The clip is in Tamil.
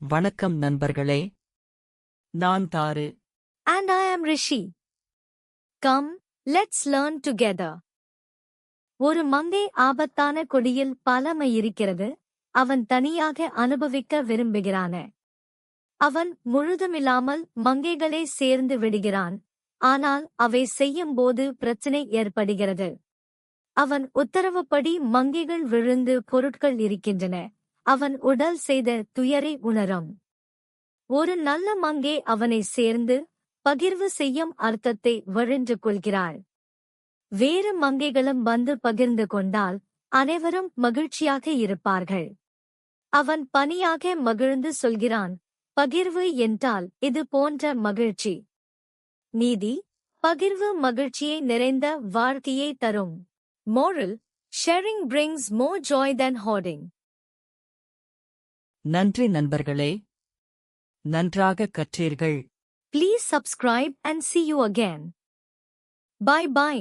வணக்கம் நண்பர்களே. நான் தாரு. And I am Rishi. Come, let's learn together. ஒரு மங்கை ஆபத்தான கொடியில் பலமை இருக்கிறது. அவன் தனியாக அனுபவிக்க விரும்புகிறான. அவன் முழுதுமில்லாமல் மங்கைகளை சேர்ந்து விடுகிறான். ஆனால் அவை செய்யும்போது பிரச்சனை ஏற்படுகிறது. அவன் உத்தரவுப்படி மங்கைகள் விழுந்து பொருட்கள் இருக்கின்றன. அவன் உடல் செய்த துயரை உணரும். ஒரு நல்ல மங்கை அவனை சேர்ந்து பகிர்வு செய்யும் அர்த்தத்தை வழிந்து கொள்கிறாள். வேறு மங்கைகளும் வந்து பகிர்ந்து கொண்டால் அனைவரும் மகிழ்ச்சியாக இருப்பார்கள். அவன் பணியாக மகிழ்ந்து சொல்கிறான், பகிர்வு என்றால் இது போன்ற மகிழ்ச்சி. நீதி, பகிர்வு மகிழ்ச்சியை நிறைந்த வாழ்க்கையை தரும். Moral: sharing brings more joy than hoarding. நன்றி நண்பர்களே. நன்றாக கற்றீர்கள். Please subscribe and see you again. Bye bye.